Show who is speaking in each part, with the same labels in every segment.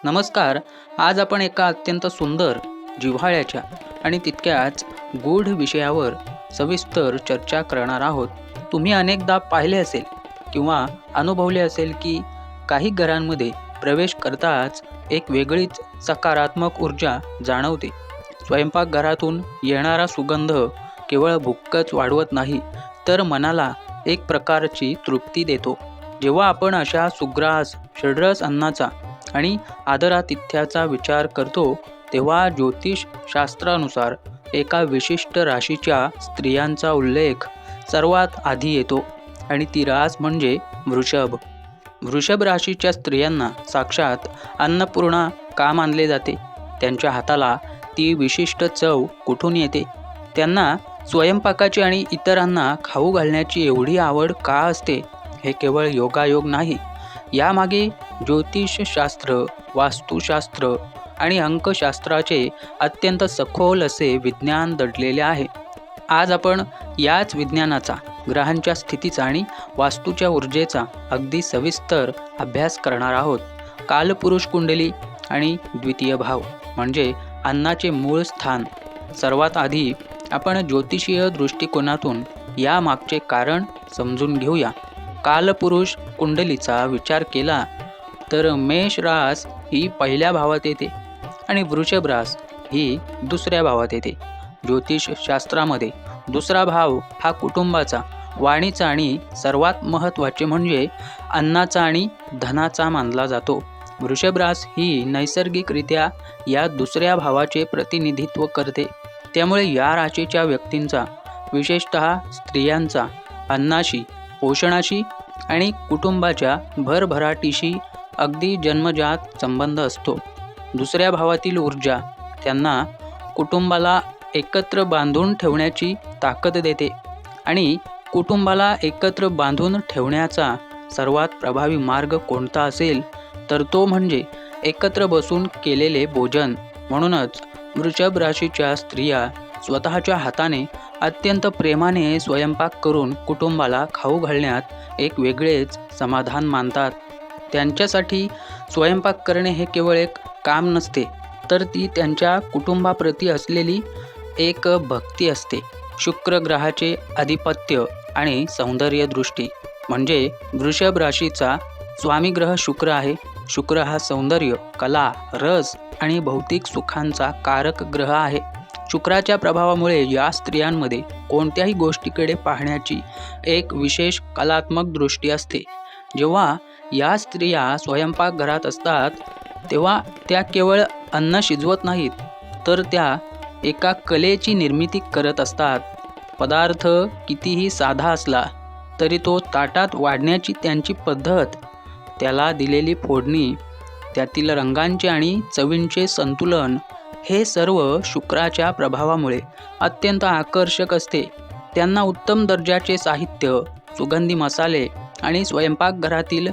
Speaker 1: नमस्कार. आज आपण एका अत्यंत सुंदर, जिव्हाळ्याच्या आणि तितक्याच गूढ विषयावर सविस्तर चर्चा करणार आहोत. तुम्ही अनेकदा पाहिले असेल किंवा अनुभवले असेल की काही घरांमध्ये प्रवेश करताच एक वेगळीच सकारात्मक ऊर्जा जाणवते. स्वयंपाकघरातून येणारा सुगंध केवळ भूकच वाढवत नाही, तर मनाला एक प्रकारची तृप्ती देतो. जेव्हा आपण अशा सुग्रास, षड्रस अन्नाचा आणि आदरातिथ्याचा विचार करतो, तेव्हा ज्योतिष शास्त्रानुसार एका विशिष्ट राशीच्या स्त्रियांचा उल्लेख सर्वात आधी येतो आणि ती रास म्हणजे वृषभ. वृषभ राशीच्या स्त्रियांना साक्षात अन्नपूर्णा का मानले जाते? त्यांच्या हाताला ती विशिष्ट चव कुठून येते? त्यांना स्वयंपाकाची आणि इतरांना खाऊ घालण्याची एवढी आवड का असते? हे केवळ योगायोग नाही, यामागे ज्योतिषशास्त्र, वास्तुशास्त्र आणि अंकशास्त्राचे अत्यंत सखोल असे विज्ञान दडलेले आहे. आज आपण याच विज्ञानाचा, ग्रहांच्या स्थितीचा आणि वास्तूच्या ऊर्जेचा अगदी सविस्तर अभ्यास करणार आहोत. कालपुरुष कुंडली आणि द्वितीय भाव म्हणजे अन्नाचे मूळ स्थान. सर्वात आधी आपण ज्योतिषीय दृष्टिकोनातून या मागचे कारण समजून घेऊया. कालपुरुष कुंडलीचा विचार केला तर मेष रास ही पहिल्या भावात येते आणि वृषभ रास ही दुसऱ्या भावात येते. ज्योतिषशास्त्रामध्ये दुसरा भाव हा कुटुंबाचा, वाणीचा आणि सर्वात महत्त्वाचे म्हणजे अन्नाचा आणि धनाचा मानला जातो. वृषभ रास ही नैसर्गिकरित्या या दुसऱ्या भावाचे प्रतिनिधित्व करते. त्यामुळे या राशीच्या व्यक्तींचा, विशेषतः स्त्रियांचा, अन्नाशी, पोषणाशी आणि कुटुंबाच्या भरभराटीशी अगदी जन्मजात संबंध असतो. दुसऱ्या भावातील ऊर्जा त्यांना कुटुंबाला एकत्र बांधून ठेवण्याची ताकद देते आणि कुटुंबाला एकत्र बांधून ठेवण्याचा सर्वात प्रभावी मार्ग कोणता असेल तर तो म्हणजे एकत्र बसून केलेले भोजन. म्हणूनच वृषभ राशीच्या स्त्रिया स्वतःच्या हाताने अत्यंत प्रेमाने स्वयंपाक करून कुटुंबाला खाऊ घालण्यात एक वेगळेच समाधान मानतात. त्यांच्यासाठी स्वयंपाक करणे हे केवळ एक काम नसते, तर ती त्यांच्या कुटुंबाप्रती असलेली एक भक्ती असते. शुक्र ग्रहाचे आधिपत्य आणि सौंदर्य दृष्टी म्हणजे वृषभ राशीचा स्वामी ग्रह शुक्र आहे. शुक्र हा सौंदर्य, कला, रस आणि भौतिक सुखांचा कारक ग्रह आहे. शुक्राच्या प्रभावामुळे या स्त्रियांमध्ये कोणत्याही गोष्टीकडे पाहण्याची एक विशेष कलात्मक दृष्टी असते. जेव्हा या स्त्रिया स्वयंपाकघरात असतात तेव्हा त्या केवळ अन्न शिजवत नाहीत, तर त्या एका कलेची निर्मिती करत असतात. पदार्थ कितीही साधा असला तरी तो ताटात वाढण्याची त्यांची पद्धत, त्याला दिलेली फोडणी, त्यातील रंगांचे आणि चवींचे संतुलन हे सर्व शुक्राच्या प्रभावामुळे अत्यंत आकर्षक असते. त्यांना उत्तम दर्जाचे साहित्य, सुगंधी मसाले आणि स्वयंपाकघरातील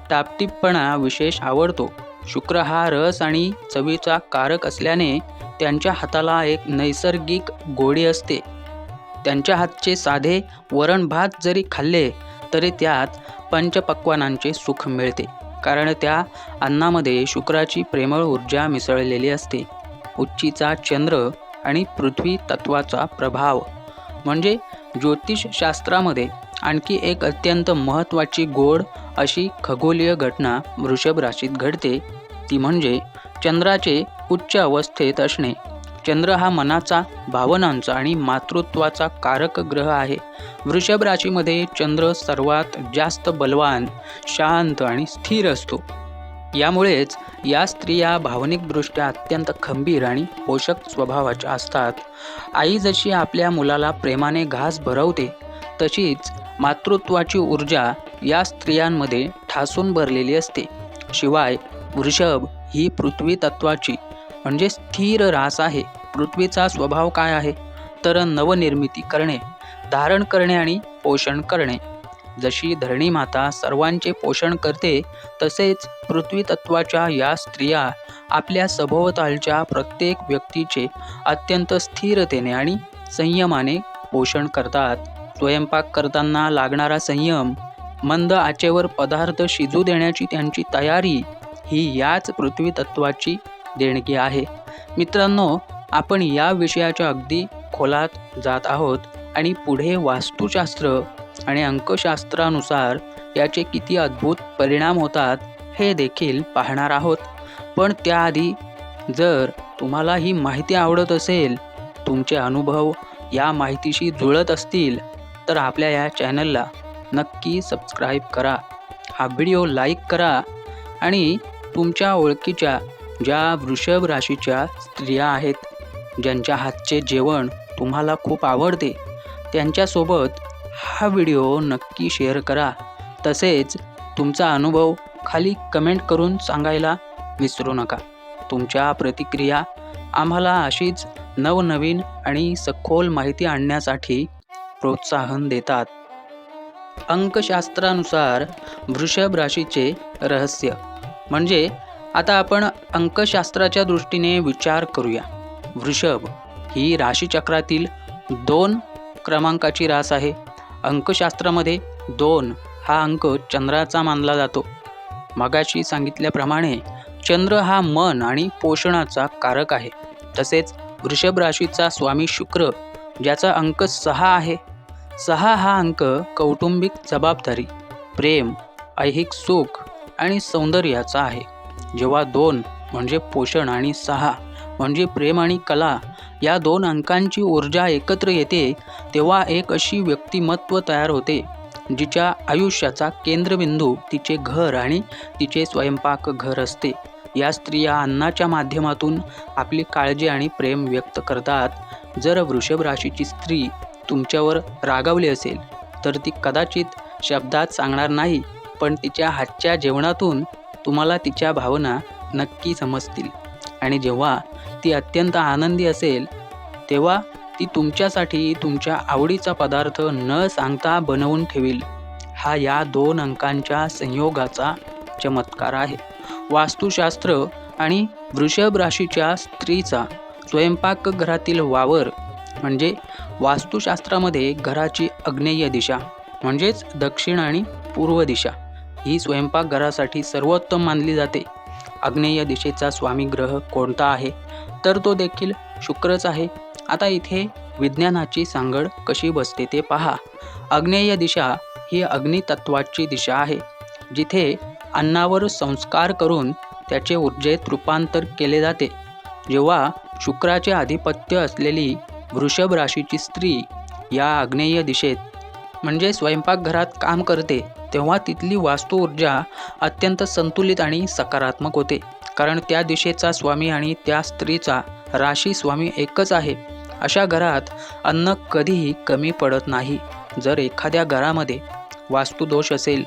Speaker 1: टापटीपणा विशेष आवडतो. शुक्र हा रस आणि चवीचा कारक असल्याने त्यांच्या हाताला एक नैसर्गिक गोडी असते. त्यांच्या हातचे साधे वरण भात जरी खाल्ले तरी त्यात पंचपक्वान्नांचे सुख मिळते, कारण त्या अन्नामध्ये शुक्राची प्रेमळ ऊर्जा मिसळलेली असते. उच्चीचा चंद्र आणि पृथ्वी तत्वाचा प्रभाव म्हणजे ज्योतिषशास्त्रामध्ये आणखी एक अत्यंत महत्त्वाची गोड अशी खगोलीय घटना वृषभ राशीत घडते. ती म्हणजे चंद्राचे उच्च अवस्थेत असणे. चंद्र हा मनाचा, भावनांचा आणि मातृत्वाचा कारक ग्रह आहे. वृषभ राशीमध्ये चंद्र सर्वात जास्त बलवान, शांत आणि स्थिर असतो. यामुळेच या स्त्रिया भावनिकदृष्ट्या अत्यंत खंबीर आणि पोषक स्वभावाच्या असतात. आई जशी आपल्या मुलाला प्रेमाने घास भरवते, तशीच मातृत्वाची ऊर्जा या स्त्रियांमध्ये ठासून भरलेली असते. शिवाय वृषभ ही पृथ्वी तत्वाची म्हणजे स्थिर रास आहे. पृथ्वीचा स्वभाव काय आहे तर नवनिर्मिती करणे, धारण करणे आणि पोषण करणे. जशी धरणी माता सर्वांचे पोषण करते, तसेच पृथ्वी तत्वाच्या या स्त्रिया आपल्या सभोवतालच्या प्रत्येक व्यक्तीचे अत्यंत स्थिरतेने आणि संयमाने पोषण करतात. स्वयंपाक करताना लागणारा संयम, मंद आचेवर पदार्थ शिजू देण्याची त्यांची तयारी ही याच पृथ्वी तत्वाची देणगी आहे. मित्रांनो, आपण या विषयाच्या अगदी खोलात जात आहोत आणि पुढे वास्तुशास्त्र आणि अंकशास्त्रानुसार याचे किती अद्भुत परिणाम होतात हे देखील पाहणार आहोत. पण त्याआधी जर तुम्हाला ही माहिती आवडत असेल, तुमचे अनुभव या माहितीशी जुळत असतील, तर आपल्या या चॅनलला नक्की सबस्क्राईब करा, हा व्हिडिओ लाईक करा आणि तुमच्या ओळखीच्या ज्या वृषभ राशीच्या स्त्रिया आहेत, ज्यांच्या हातचे जेवण तुम्हाला खूप आवडते, त्यांच्यासोबत हा व्हिडिओ नक्की शेअर करा. तसेच तुमचा अनुभव खाली कमेंट करून सांगायला विसरू नका. तुमच्या प्रतिक्रिया आम्हाला अशीच नवनवीन आणि सखोल माहिती आणण्यासाठी प्रोत्साहन देतात. अंकशास्त्रानुसार वृषभ राशीचे रहस्य म्हणजे आता आपण अंकशास्त्राच्या दृष्टीने विचार करूया. वृषभ ही राशीचक्रातील 2 क्रमांकाची रास आहे. अंकशास्त्रामध्ये 2 हा अंक चंद्राचा मानला जातो. मगाशी सांगितल्याप्रमाणे चंद्र हा मन आणि पोषणाचा कारक आहे. तसेच वृषभ राशीचा स्वामी शुक्र, ज्याचा अंक 6 आहे. 6 हा अंक कौटुंबिक जबाबदारी, प्रेम, ऐहिक सुख आणि सौंदर्याचा आहे. जेव्हा 2 म्हणजे पोषण आणि 6 म्हणजे प्रेम आणि कला या 2 अंकांची ऊर्जा एकत्र येते, तेव्हा एक अशी व्यक्तिमत्व तयार होते जिच्या आयुष्याचा केंद्रबिंदू तिचे घर आणि तिचे स्वयंपाकघर असते. या स्त्रिया अन्नाच्या माध्यमातून आपली काळजी आणि प्रेम व्यक्त करतात. जर वृषभ राशीची स्त्री तुमच्यावर रागावली असेल तर ती कदाचित शब्दात सांगणार नाही, पण तिच्या हातच्या जेवणातून तुम्हाला तिच्या भावना नक्की समजतील. आणि जेव्हा ती अत्यंत आनंदी असेल तेव्हा ती तुमच्यासाठी तुमच्या आवडीचा पदार्थ न सांगता बनवून ठेवील. हा या 2 अंकांच्या संयोगाचा चमत्कार आहे. वास्तुशास्त्र आणि वृषभ राशीच्या स्त्रीचा स्वयंपाकघरातील वावर म्हणजे वास्तुशास्त्रामध्ये घराची आग्नेय दिशा म्हणजेच दक्षिण आणि पूर्व दिशा ही स्वयंपाकघरासाठी सर्वोत्तम मानली जाते. आग्नेय दिशेचा स्वामी ग्रह कोणता आहे, तर तो देखील शुक्रच आहे. आता इथे विज्ञानाची सांगड कशी बसते ते पहा. आग्नेय दिशा ही अग्नितत्वाची दिशा आहे, जिथे अन्नावर संस्कार करून त्याचे ऊर्जेत रूपांतर केले जाते. जेव्हा शुक्राचे आधिपत्य असलेली वृषभ राशीची स्त्री या आग्नेय दिशेत म्हणजे स्वयंपाकघरात काम करते, तेव्हा तिथली वास्तू ऊर्जा अत्यंत संतुलित आणि सकारात्मक होते. कारण त्या दिशेचा स्वामी आणि त्या स्त्रीचा राशी स्वामी एकच आहे. अशा घरात अन्न कधीही कमी पडत नाही. जर एखाद्या घरामध्ये वास्तुदोष असेल,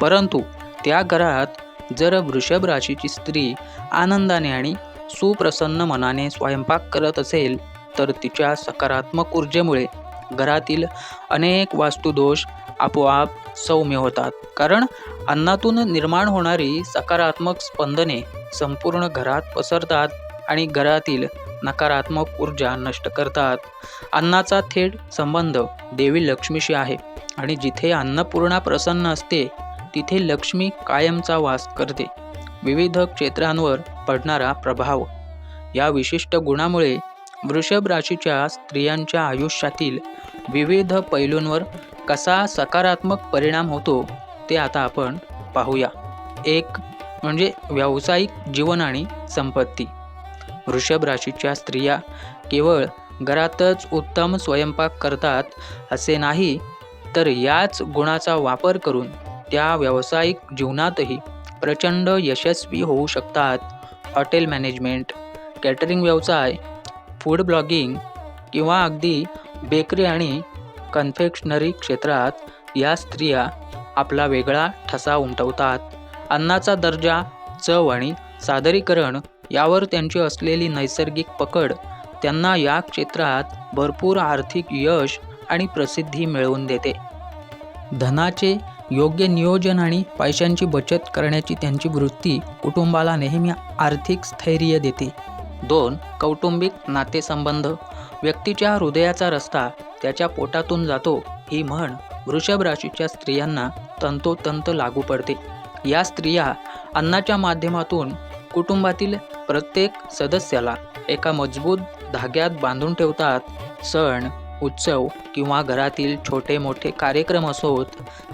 Speaker 1: परंतु त्या घरात जर वृषभ राशीची स्त्री आनंदाने आणि सुप्रसन्न मनाने स्वयंपाक करत असेल, तर तिच्या सकारात्मक ऊर्जेमुळे घरातील अनेक वास्तुदोष आपोआप सौम्य होतात. कारण अन्नातून निर्माण होणारी सकारात्मक स्पंदने संपूर्ण घरात पसरतात आणि घरातील नकारात्मक ऊर्जा नष्ट करतात. अन्नाचा थेट संबंध देवी लक्ष्मीशी आहे आणि जिथे अन्नपूर्णा प्रसन्न असते तिथे लक्ष्मी कायमचा वास करते. विविध क्षेत्रांवर पडणारा प्रभाव या विशिष्ट गुणामुळे वृषभ राशीच्या स्त्रियांच्या आयुष्यातील विविध पैलूंवर कसा सकारात्मक परिणाम होतो ते आता आपण पाहूया. 1 म्हणजे व्यावसायिक जीवन आणि संपत्ती. वृषभ राशीच्या स्त्रिया केवळ घरातच उत्तम स्वयंपाक करतात असे नाही, तर याच गुणाचा वापर करून त्या व्यावसायिक जीवनातही प्रचंड यशस्वी होऊ शकतात. हॉटेल मॅनेजमेंट, कॅटरिंग व्यवसाय, फूड ब्लॉगिंग किंवा अगदी बेकरी आणि कन्फेक्शनरी क्षेत्रात या स्त्रिया आपला वेगळा ठसा उमटवतात. अन्नाचा दर्जा, चव आणि सादरीकरण यावर त्यांची असलेली नैसर्गिक पकड त्यांना या क्षेत्रात भरपूर आर्थिक यश आणि प्रसिद्धी मिळवून देते. धनाचे योग्य नियोजन आणि पैशांची बचत करण्याची त्यांची वृत्ती कुटुंबाला नेहमी आर्थिक स्थैर्य देते. 2 कौटुंबिक नातेसंबंध. व्यक्तीच्या हृदयाचा रस्ता त्याच्या पोटातून जातो ही म्हण वृषभ राशीच्या स्त्रियांना तंतोतंत लागू पडते. या स्त्रिया अन्नाच्या माध्यमातून कुटुंबातील प्रत्येक सदस्याला एका मजबूत धाग्यात बांधून ठेवतात। सण, उत्सव किंवा घरातील छोटे मोठे कार्यक्रम असोत,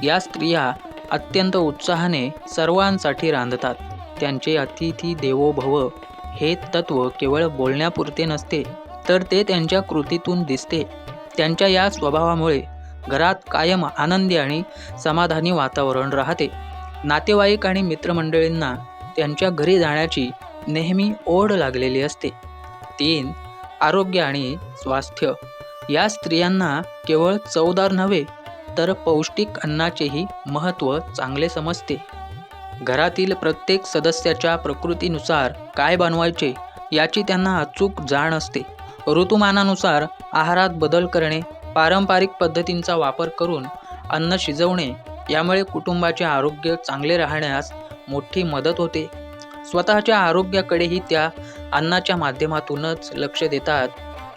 Speaker 1: या स्त्रिया अत्यंत उत्साहाने सर्वांसाठी रांधतात। त्यांचे अतिथी देवो भव हे तत्त्व केवळ बोलण्यापुरते नसते, तर ते त्यांच्या कृतीतून दिसते। त्यांच्या या स्वभावामुळे घरात कायम आनंदी आणि समाधानी वातावरण राहते। नातेवाईक आणि मित्रमंडळींना त्यांच्या घरी जाण्याची नेहमी ओढ लागलेली असते। 3. आरोग्य आणि स्वास्थ्य। या स्त्रियांना केवळ चवदार नव्हे, तर पौष्टिक अन्नाचेही महत्त्व चांगले समजते। घरातील प्रत्येक सदस्याच्या प्रकृतीनुसार काय बनवायचे याची त्यांना अचूक जाण असते। ऋतुमानानुसार आहारात बदल करणे, पारंपरिक पद्धतींचा वापर करून अन्न शिजवणे यामुळे कुटुंबाचे आरोग्य चांगले राहण्यास मोठी मदत होते। स्वतःच्या आरोग्याकडेही त्या अन्नाच्या माध्यमातूनच लक्ष देतात।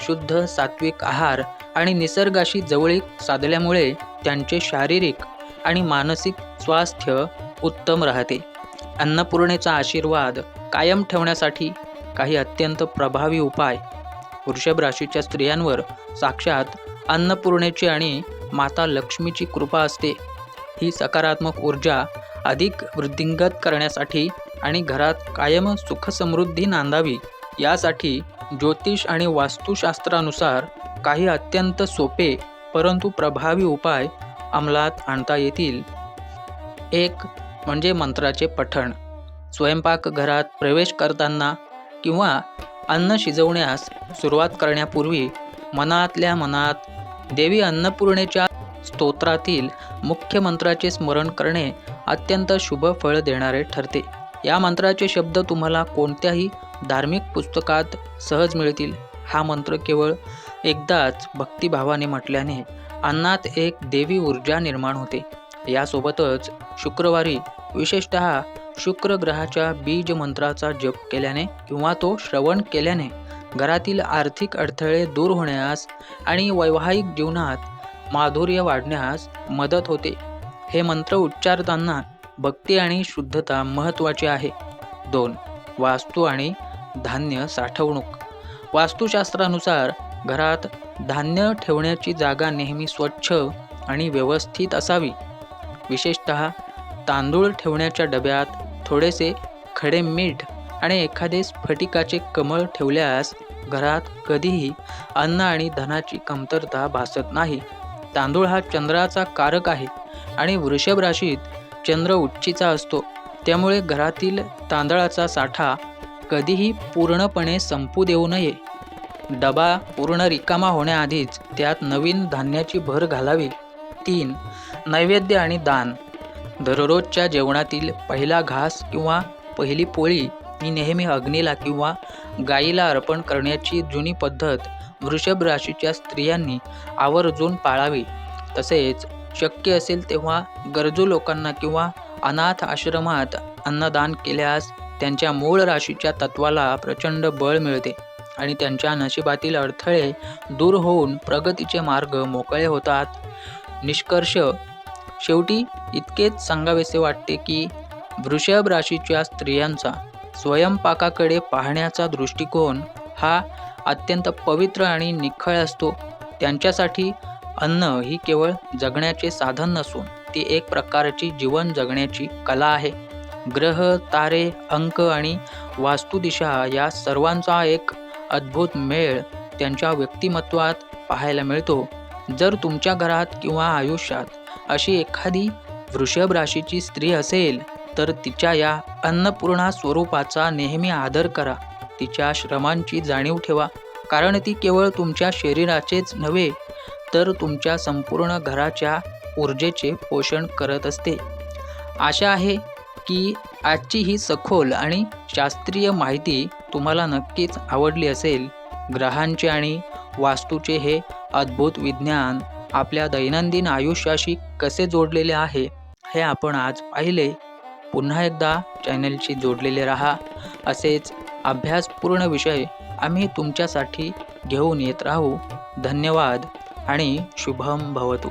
Speaker 1: शुद्ध सात्विक आहार आणि निसर्गाशी जवळीक साधल्यामुळे त्यांचे शारीरिक आणि मानसिक स्वास्थ्य उत्तम राहते। अन्नपूर्णेचा आशीर्वाद कायम ठेवण्यासाठी काही अत्यंत प्रभावी उपाय। वृषभ राशीच्या स्त्रियांवर साक्षात अन्नपूर्णेची आणि माता लक्ष्मीची कृपा असते। ही सकारात्मक ऊर्जा अधिक वृद्धिंगत करण्यासाठी आणि घरात कायम सुखसमृद्धी नांदावी यासाठी ज्योतिष आणि वास्तुशास्त्रानुसार काही अत्यंत सोपे परंतु प्रभावी उपाय अंमलात आणता येतील। 1. म्हणजे मंत्राचे पठण। स्वयंपाकघरात प्रवेश करताना किंवा अन्न शिजवण्यास सुरुवात करण्यापूर्वी मनातल्या मनात देवी अन्नपूर्णेच्या स्तोत्रातील मुख्य मंत्राचे स्मरण करणे अत्यंत शुभ फळ देणारे ठरते। या मंत्राचे शब्द तुम्हाला कोणत्याही धार्मिक पुस्तकात सहज मिळतील। हा मंत्र केवळ एकदाच भक्तिभावाने म्हटल्याने अन्नात एक देवी ऊर्जा निर्माण होते। यासोबतच शुक्रवारी विशेषतः शुक्र ग्रहाच्या बीज मंत्राचा जप केल्याने किंवा तो श्रवण केल्याने घरातील आर्थिक अडथळे दूर होण्यास आणि वैवाहिक जीवनात माधुर्य वाढण्यास मदत होते। हे मंत्र उच्चारताना भक्ती आणि शुद्धता महत्त्वाची आहे। 2. वास्तू आणि धान्य साठवणूक। वास्तुशास्त्रानुसार घरात धान्य ठेवण्याची जागा नेहमी स्वच्छ आणि व्यवस्थित असावी। विशेषतः तांदूळ ठेवण्याच्या डब्यात थोडेसे खडे मीठ आणि एखादे स्फटिकाचे कमळ ठेवल्यास घरात कधीही अन्न आणि धनाची कमतरता भासत नाही। तांदूळ हा चंद्राचा कारक आहे आणि वृषभ राशीत चंद्र उच्चीचा असतो, त्यामुळे घरातील तांदळाचा साठा कधीही पूर्णपणे संपू देऊ नये। डबा पूर्ण रिकामा होण्याआधीच त्यात नवीन धान्याची भर घालावी। 3. नैवेद्य आणि दान। दररोजच्या जेवणातील पहिला घास किंवा पहिली पोळी ही नेहमी अग्नीला किंवा गायीला अर्पण करण्याची जुनी पद्धत वृषभ राशीच्या स्त्रियांनी आवर्जून पाळावी। तसेच शक्य असेल तेव्हा गरजू लोकांना किंवा अनाथ आश्रमात अन्नदान केल्यास त्यांच्या मूळ राशीच्या तत्वाला प्रचंड बळ मिळते आणि त्यांच्या नशिबातील अडथळे दूर होऊन प्रगतीचे मार्ग मोकळे होतात। निष्कर्ष शेवटी इतकेच सांगावेसे वाटते की वृषभ राशीच्या स्त्रियांचा स्वयंपाकाकडे पाहण्याचा दृष्टिकोन हा अत्यंत पवित्र आणि निखळ असतो। त्यांच्यासाठी अन्न ही केवळ जगण्याचे साधन नसून ती एक प्रकारची जीवन जगण्याची कला आहे। ग्रह, तारे, अंक आणि वास्तुदिशा या सर्वांचा एक अद्भुत मेळ त्यांच्या व्यक्तिमत्वात पाहायला मिळतो। जर तुमच्या घरात किंवा आयुष्यात अशी एखादी वृषभ राशीची स्त्री असेल तर तिच्या या अन्नपूर्णा स्वरूपाचा नेहमी आदर करा। तिच्या श्रमांची जाणीव ठेवा, कारण ती केवळ तुमच्या शरीराचेच नव्हे तर तुमच्या संपूर्ण घराच्या ऊर्जेचे पोषण करत असते। आशा आहे की आजची ही सखोल आणि शास्त्रीय माहिती तुम्हाला नक्कीच आवडली असेल। ग्रहांचे आणि वास्तूचे हे अद्भुत विज्ञान आपल्या दैनंदिन आयुष्याशी कसे जोडलेले आहे हे आपण आज पाहिले। पुन्हा एकदा चॅनलशी जोडलेले राहा। असेच अभ्यासपूर्ण विषय आम्ही तुमच्यासाठी घेऊन येत राहू। धन्यवाद आणि शुभम भवतु।